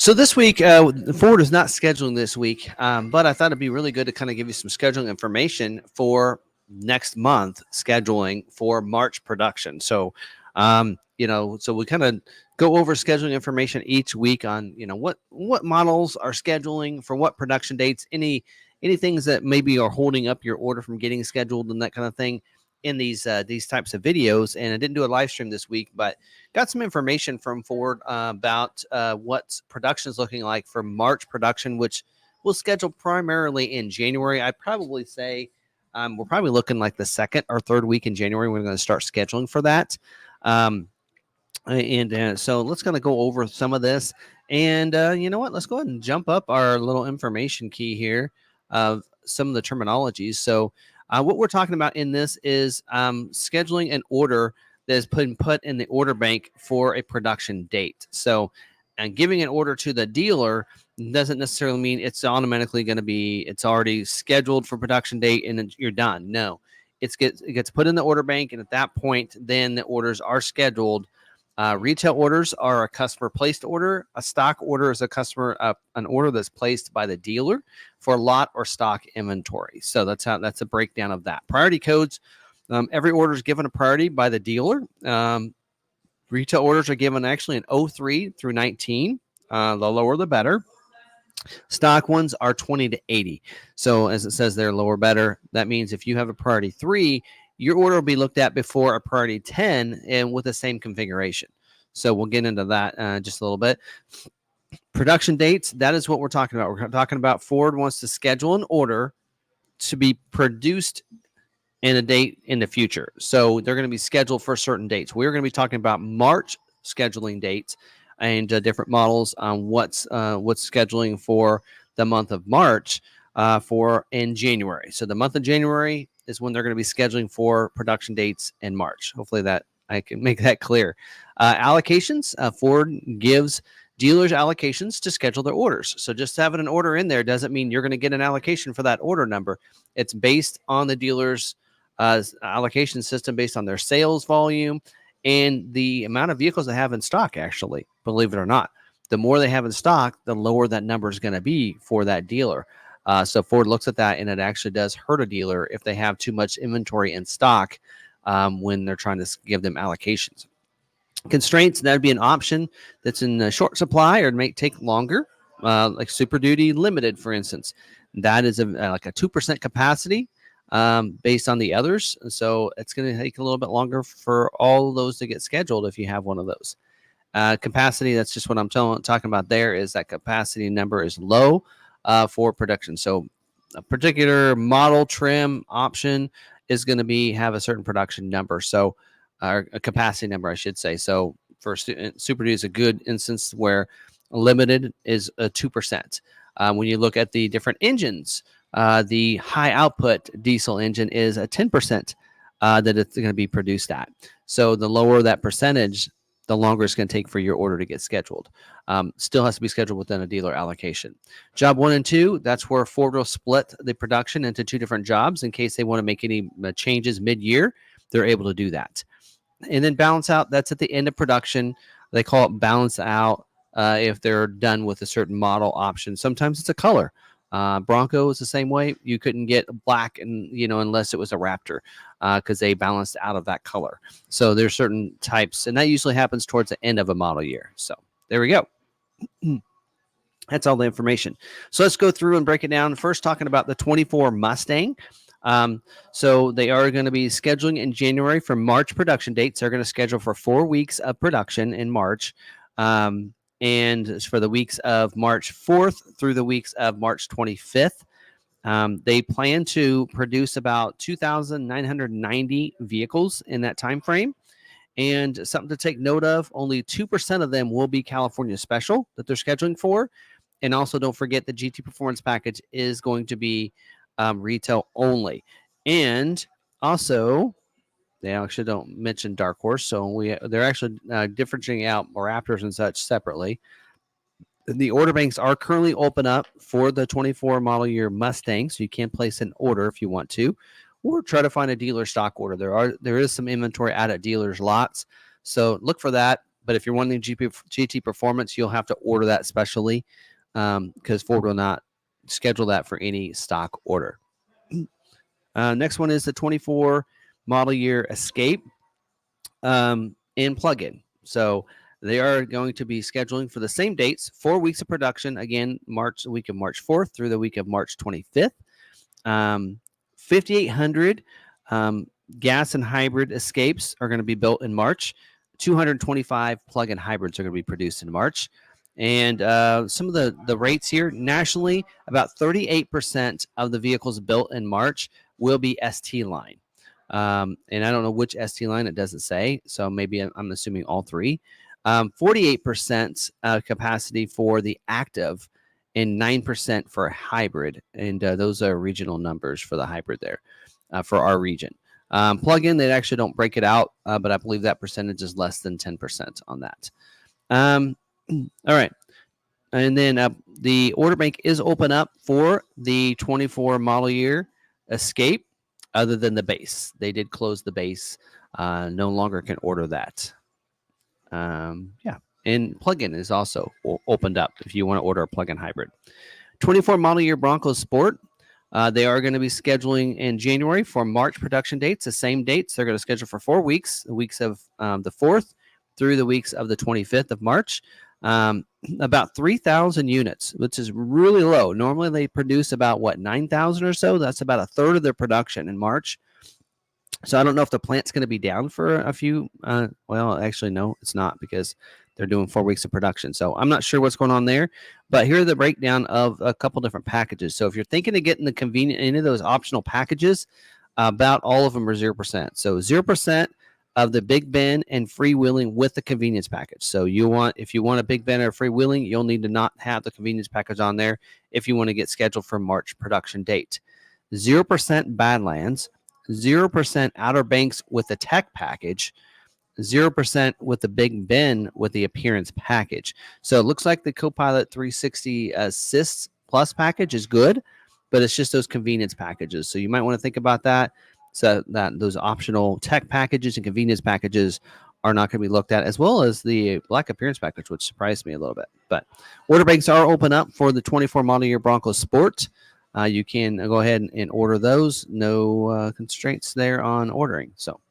So this week, Ford is not scheduling this week, but I thought it'd be really good to kind of give you some scheduling information for next month scheduling for March production. So, so we kind of go over scheduling information each week on, what models are scheduling for what production dates, any things that maybe are holding up your order from getting scheduled and that kind of thing in these types of videos. And I didn't do a live stream this week, but got some information from Ford about what production is looking like for March production, which we'll schedule primarily in January. I'd probably say we're probably looking like the second or third week in January. We're going to start scheduling for that. So let's kind of go over some of this. And you know what? Let's go ahead and jump up our little information key here of some of the terminologies. So what we're talking about in this is scheduling an order that is put in the order bank for a production date. So, and giving an order to the dealer doesn't necessarily mean it's automatically going to be, it's already scheduled for production date and you're done. No, it gets put in the order bank. And at that point, then the orders are scheduled. Retail orders are a customer placed order. A stock order is an order that's placed by the dealer for lot or stock inventory. So that's a breakdown of that. Priority codes. Every order is given a priority by the dealer. Retail orders are given actually in 03 through 19. The lower, the better. Stock ones are 20 to 80. So as it says there, lower, better. That means if you have a priority 3, your order will be looked at before a priority 10 and with the same configuration. So we'll get into that just a little bit. Production dates, that is what we're talking about. We're talking about Ford wants to schedule an order to be produced in a date in the future. So they're going to be scheduled for certain dates. We're going to be talking about March scheduling dates and different models on what's scheduling for the month of March for in January. So the month of January is when they're going to be scheduling for production dates in March. Hopefully that I can make that clear. Allocations, Ford gives dealers allocations to schedule their orders. So just having an order in there doesn't mean you're going to get an allocation for that order number. It's based on the dealer's allocation system, based on their sales volume and the amount of vehicles they have in stock, actually, believe it or not. The more they have in stock, the lower that number is going to be for that dealer. So Ford looks at that, and it actually does hurt a dealer if they have too much inventory in stock when they're trying to give them allocations. Constraints, that would be an option that's in short supply or it may take longer, like Super Duty Limited, for instance. That is like a 2% capacity based on the others. So it's going to take a little bit longer for all of those to get scheduled if you have one of those. Capacity, that's just what I'm talking about there, is that capacity number is low for production. So a particular model trim option is going to have a certain production number. So or a capacity number, I should say. So for Super Duty is a good instance where limited is a 2%. When you look at the different engines, the high output diesel engine is a 10% that it's going to be produced at. So the lower that percentage, the longer it's going to take for your order to get scheduled. Still has to be scheduled within a dealer allocation. Job 1 and 2, that's where Ford will split the production into 2 different jobs in case they want to make any changes mid-year. They're able to do that. And then balance out, that's at the end of production. They call it balance out if they're done with a certain model option. Sometimes it's a color. Bronco is the same way. You couldn't get black and unless it was a Raptor because they balanced out of that color. So there's certain types, and that usually happens towards the end of a model year. So there we go. That's all the information. So let's go through and break it down. First, talking about the 24 Mustang. So they are going to be scheduling in January for March production dates. They're going to schedule for 4 weeks of production in March. And for the weeks of March 4th through the weeks of March 25th. They plan to produce about 2,990 vehicles in that time frame. And something to take note of, only 2% of them will be California Special that they're scheduling for. And also don't forget the GT Performance Package is going to be retail only. And also, they actually don't mention Dark Horse, so they're actually differentiating out Raptors and such separately. The order banks are currently open up for the 24 model year Mustang, so you can place an order if you want to, or try to find a dealer stock order. There is some inventory out at dealers' lots, so look for that. But if you're wanting GT Performance, you'll have to order that specially because Ford will not schedule that for any stock order. Next one is the 24 model year Escape in plug-in. So they are going to be scheduling for the same dates, 4 weeks of production. Again, the week of March 4th through the week of March 25th. 5,800 gas and hybrid Escapes are going to be built in March. 225 plug-in hybrids are going to be produced in March. And some of the rates here nationally, about 38% of the vehicles built in March will be ST line. And I don't know which ST line, it doesn't say. So maybe I'm assuming all three. 48% capacity for the active and 9% for a hybrid. And those are regional numbers for the hybrid there for our region. Plug-in, they actually don't break it out, but I believe that percentage is less than 10% on that. All right. And then the order bank is open up for the 24 model year Escape, other than the base. They did close the base. No longer can order that. Yeah. And plug-in is also opened up if you want to order a plug-in hybrid. 24 model year Bronco Sport. They are going to be scheduling in January for March production dates, the same dates. They're going to schedule for 4 weeks, the weeks of the 4th through the weeks of the 25th of March. About 3,000 units, which is really low. Normally they produce about 9,000 or so. That's about a third of their production in March. So I don't know if the plant's going to be down for a few. Well, actually, no, it's not because they're doing 4 weeks of production. So I'm not sure what's going on there. But here are the breakdown of a couple different packages. So if you're thinking of getting the convenient any of those optional packages, about all of them are 0%. So 0% of the Big Ben and freewheeling with the convenience package. So if you want a Big Ben or freewheeling, you'll need to not have the convenience package on there if you want to get scheduled for March production date. 0% Badlands. 0% Outer Banks with the tech package, 0% with the Big Ben with the appearance package. So it looks like the Copilot 360 Assists Plus package is good, but it's just those convenience packages. So you might want to think about that. So that those optional tech packages and convenience packages are not going to be looked at, as well as the black appearance package, which surprised me a little bit. But order banks are open up for the 24 model year Bronco Sport. You can go ahead and order those. No constraints there on ordering. So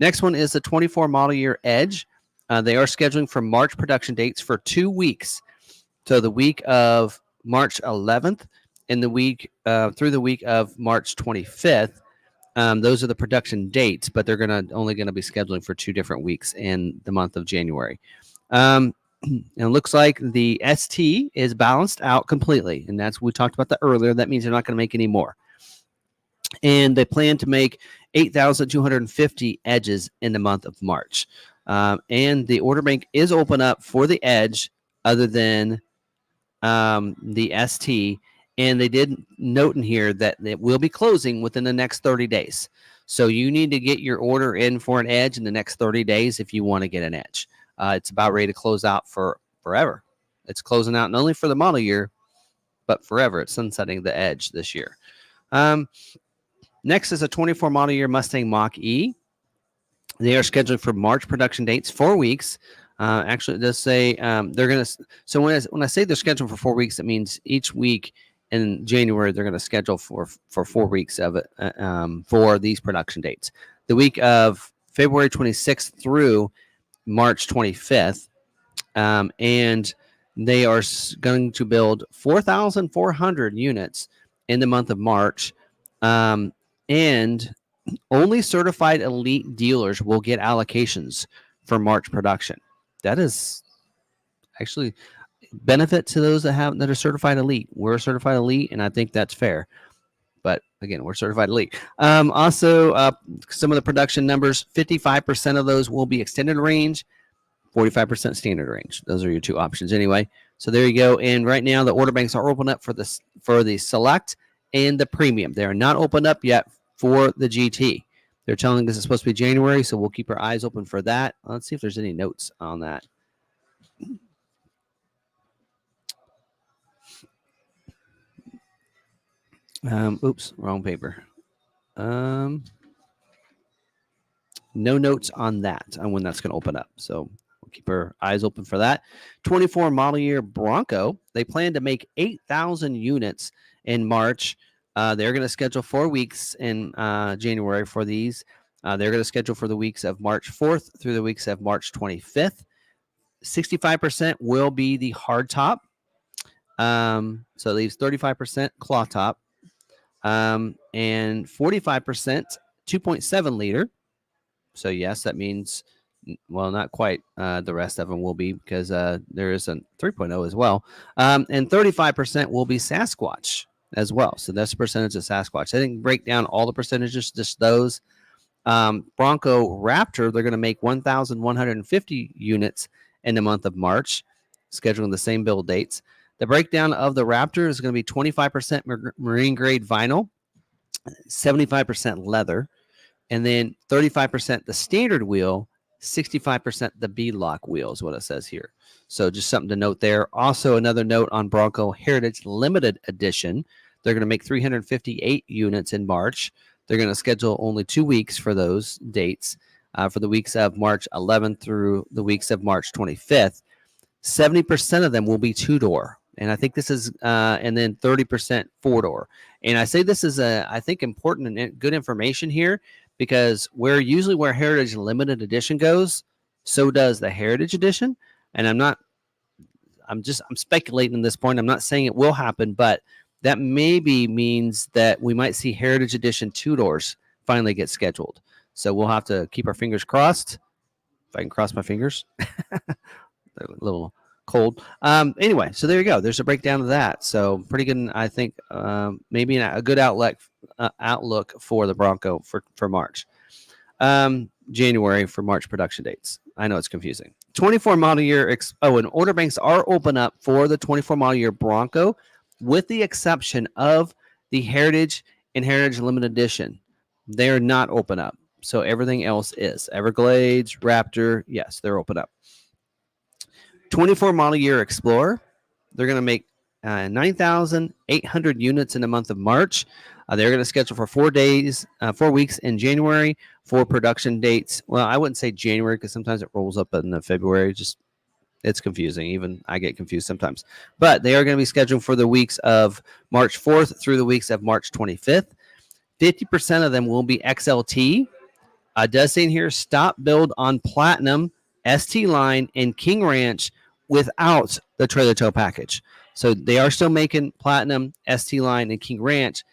next one is the 24 model year Edge. They are scheduling for March production dates for 2 weeks. So the week of March 11th and the week through the week of March 25th. Those are the production dates, but they're only going to be scheduling for 2 different weeks in the month of January. And it looks like the ST is balanced out completely. And we talked about that earlier. That means they're not going to make any more. And they plan to make 8,250 Edges in the month of March. And the order bank is open up for the Edge other than the ST. And they did note in here that it will be closing within the next 30 days. So you need to get your order in for an Edge in the next 30 days if you want to get an Edge. It's about ready to close out for forever. It's closing out not only for the model year, but forever. It's sunsetting the Edge this year. Next is a 24 model year Mustang Mach-E. They are scheduled for March production dates, 4 weeks. Actually, it does say they're going to. So when I say they're scheduled for 4 weeks, it means each week in January they're going to schedule for 4 weeks of it for these production dates. The week of February 26th through March 25th, and they are going to build 4,400 units in the month of March, and only certified elite dealers will get allocations for March production. That is actually benefit to those that are certified elite. We're certified elite, and I think that's fair. But again, we're certified elite. Also, some of the production numbers, 55% of those will be extended range, 45% standard range. Those are your 2 options anyway. So there you go. And right now the order banks are open up for the Select and the Premium. They are not opened up yet for the GT. They're telling us it's supposed to be January, so we'll keep our eyes open for that. Let's see if there's any notes on that. Oops, wrong paper. No notes on that, on when that's going to open up. So we'll keep our eyes open for that. 24 model year Bronco. They plan to make 8,000 units in March. They're going to schedule 4 weeks in January for these. They're going to schedule for the weeks of March 4th through the weeks of March 25th. 65% will be the hard top. So it leaves 35% cloth top. And 45% 2.7 liter. So yes, that means, well, not quite. The rest of them will be, because there is a 3.0 as well. And 35% will be Sasquatch as well. So that's the percentage of Sasquatch. I didn't break down all the percentages, just those. Bronco Raptor, they're going to make 1,150 units in the month of March, scheduling the same build dates. The breakdown of the Raptor is going to be 25% marine grade vinyl, 75% leather, and then 35% the standard wheel, 65% the beadlock wheel is what it says here. So just something to note there. Also, another note on Bronco Heritage Limited Edition. They're going to make 358 units in March. They're going to schedule only 2 weeks for those dates, for the weeks of March 11th through the weeks of March 25th. 70% of them will be 2-door. And I think this is, and then 30% 4-door. And I say this is, I think, important and good information here, because where Heritage Limited Edition goes, so does the Heritage Edition. And I'm speculating at this point. I'm not saying it will happen, but that maybe means that we might see Heritage Edition 2-doors finally get scheduled. So we'll have to keep our fingers crossed. If I can cross my fingers. They're a little cold. Anyway, so there you go. There's a breakdown of that. So pretty good, I think, maybe a good outlook for the Bronco for March. January for March production dates. I know it's confusing. 24 model year. And order banks are open up for the 24 model year Bronco, with the exception of the Heritage and Heritage Limited Edition. They are not open up. So everything else is. Everglades, Raptor, yes, they're open up. 24 model year Explorer. They're going to make 9,800 units in the month of March. They're going to schedule for 4 weeks in January for production dates. Well, I wouldn't say January, because sometimes it rolls up in February. It's confusing. Even I get confused sometimes. But they are going to be scheduled for the weeks of March 4th through the weeks of March 25th. 50% of them will be XLT. Does say in here, stop build on Platinum, ST Line, and King Ranch without the trailer tow package. So they are still making Platinum, ST Line, and King Ranch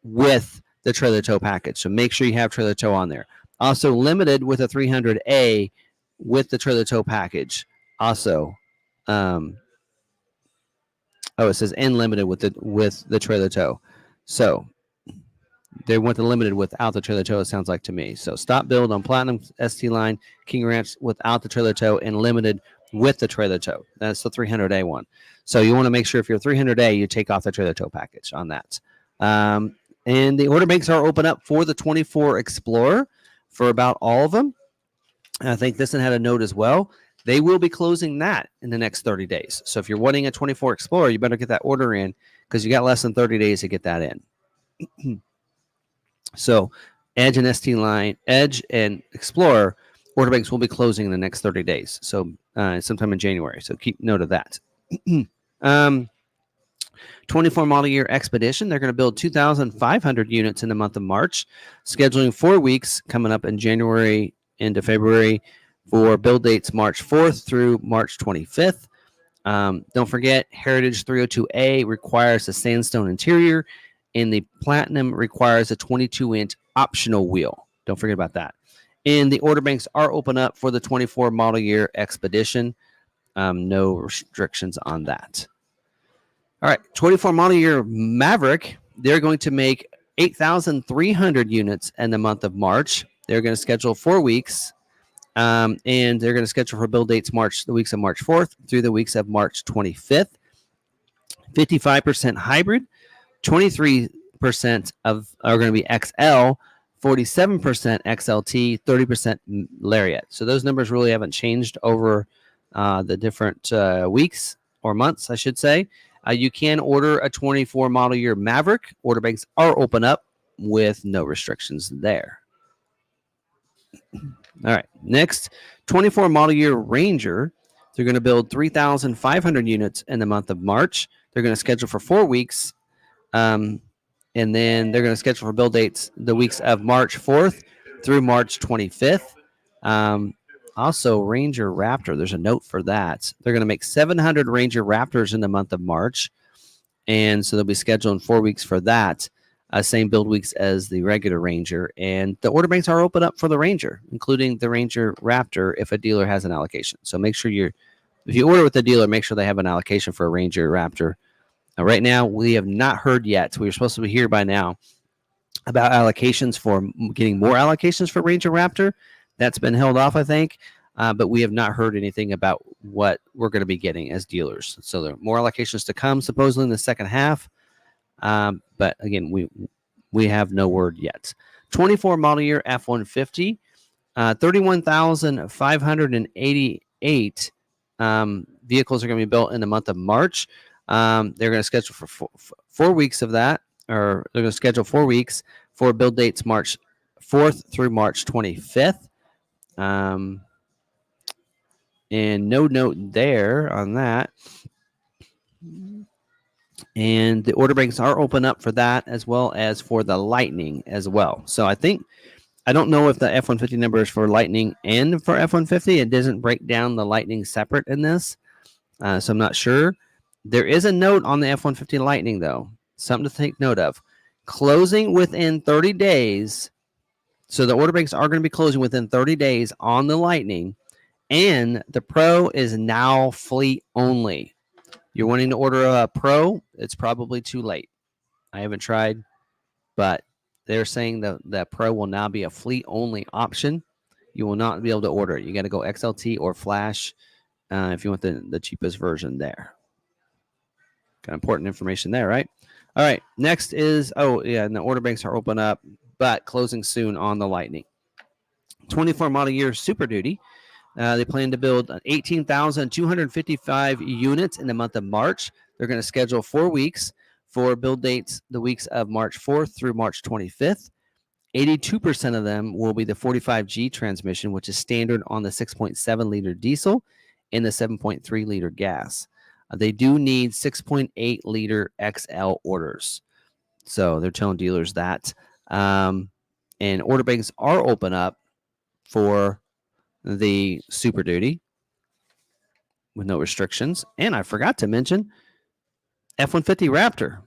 with the trailer tow package. So make sure you have trailer tow on there. Also limited with a 300A with the trailer tow package. Also, it says unlimited with the trailer tow. So they went the limited without the trailer tow, it sounds like to me. So stop build on Platinum, ST Line, King Ranch without the trailer tow, and limited with the trailer tow. That's the 300A one. So you want to make sure if you're 300A, you take off the trailer tow package on that. And the order banks are open up for the 24 Explorer for about all of them. And I think this one had a note as well. They will be closing that in the next 30 days. So if you're wanting a 24 Explorer, you better get that order in, because you got less than 30 days to get that in. So Edge and ST Line, Edge and Explorer order banks will be closing in the next 30 days. So sometime in January. So keep note of that. 24 model year Expedition. They're going to build 2,500 units in the month of March, scheduling 4 weeks coming up in January into February for build dates March 4th through March 25th. Don't forget, Heritage 302A requires a sandstone interior, and the Platinum requires a 22-inch optional wheel. Don't forget about that. And the order banks are open up for the 24 model year Expedition. No restrictions on that. All right, 24 model year Maverick. They're going to make 8,300 units in the month of March. They're going to schedule 4 weeks. And they're going to schedule for build dates the weeks of March 4th through the weeks of March 25th. 55% hybrid, 23% are going to be XL, 47% XLT, 30% Lariat. So those numbers really haven't changed over the different weeks or months, I should say. You can order a 24 model year Maverick. Order banks are open up with no restrictions there. All right. Next, 24 model year Ranger. They're going to build 3,500 units in the month of March. They're going to schedule for 4 weeks. And then they're going to schedule for build dates the weeks of March 4th through March 25th. Also, Ranger Raptor, there's a note for that. They're going to make 700 Ranger Raptors in the month of March. And so they'll be scheduling 4 weeks for that. Same build weeks as the regular Ranger. And the order banks are open up for the Ranger, including the Ranger Raptor if a dealer has an allocation. So make sure if you order with the dealer, make sure they have an allocation for a Ranger Raptor. Right now, we have not heard yet. We were supposed to be here by now about allocations for getting more allocations for Ranger Raptor. That's been held off, I think. But we have not heard anything about what we're going to be getting as dealers. So there are more allocations to come, supposedly in the second half. But again, we have no word yet. 24 model year F-150, 31,588 vehicles are going to be built in the month of March. They're going to schedule for 4 weeks of that, or they're going to schedule 4 weeks for build dates March 4th through March 25th. And no note there on that. And the order banks are open up for that as well as for the Lightning as well. So I don't know if the F-150 number is for Lightning and for F-150. It doesn't break down the Lightning separate in this. So I'm not sure. There is a note on the F-150 Lightning, though. Something to take note of. Closing within 30 days. So the order banks are going to be closing within 30 days on the Lightning. And the Pro is now fleet only. You're wanting to order a Pro, it's probably too late. I haven't tried, but they're saying that Pro will now be a fleet-only option. You will not be able to order it. You got to go XLT or Flash if you want the cheapest version there. Kind of important information there, right? All right, next is, and the order banks are open up, but closing soon on the Lightning. 24 model year Super Duty. They plan to build 18,255 units in the month of March. They're going to schedule 4 weeks for build dates the weeks of March 4th through March 25th. 82% of them will be the 45G transmission, which is standard on the 6.7 liter diesel and the 7.3 liter gas. They do need 6.8 liter XL orders. So they're telling dealers that. And order banks are open up for the Super Duty with no restrictions. And I forgot to mention F-150 Raptor.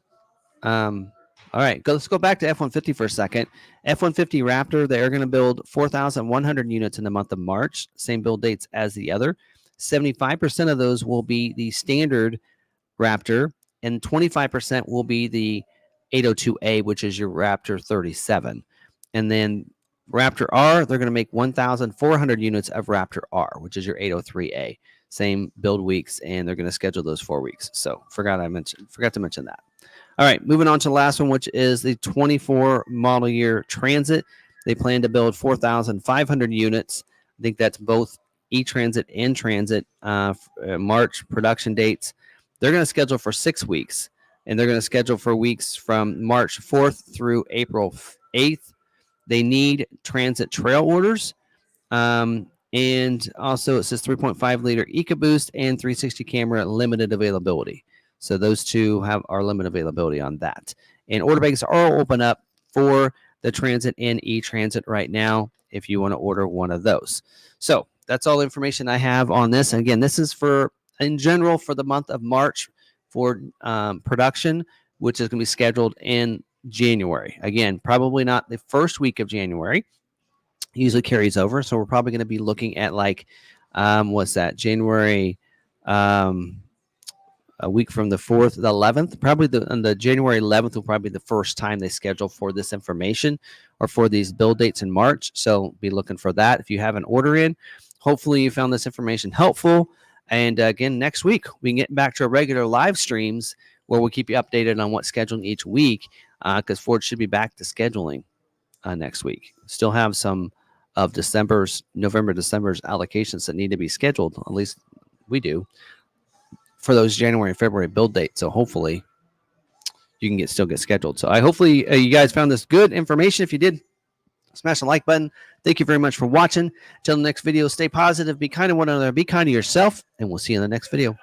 All right, let's go back to F-150 for a second. F-150 Raptor, they are going to build 4,100 units in the month of March, same build dates as the other. 75% of those will be the standard Raptor, and 25% will be the 802A, which is your Raptor 37. And then Raptor R, they're going to make 1,400 units of Raptor R, which is your 803A. Same build weeks, and they're going to schedule those 4 weeks. So forgot to mention that. All right, moving on to the last one, which is the 24 model year Transit. They plan to build 4,500 units. I think that's both E-Transit and Transit March production dates. They're going to schedule for 6 weeks, and they're going to schedule for weeks from March 4th through April 8th. They need Transit trail orders. And also it says 3.5 liter EcoBoost and 360 camera limited availability. So those two are limited availability on that. And order banks are open up for the Transit and E-Transit right now if you want to order one of those. So that's all the information I have on this. And again, this is in general for the month of March for production, which is going to be scheduled in January. Again, probably not the first week of January. Usually carries over. So we're probably going to be looking at January, a week from the 4th, the 11th, probably on the January 11th will probably be the first time they schedule for this information or for these build dates in March. So be looking for that. If you have an order in, hopefully you found this information helpful. And again, next week, we can get back to our regular live streams where we'll keep you updated on what's scheduling each week because Ford should be back to scheduling next week. Still have some of November, December's allocations that need to be scheduled. At least we do for those January and February build dates. So hopefully you can still get scheduled. So hopefully you guys found this good information. If you did, Smash the like button. Thank you very much for watching. Till the next video, stay positive, be kind to one another, be kind to yourself, and we'll see you in the next video.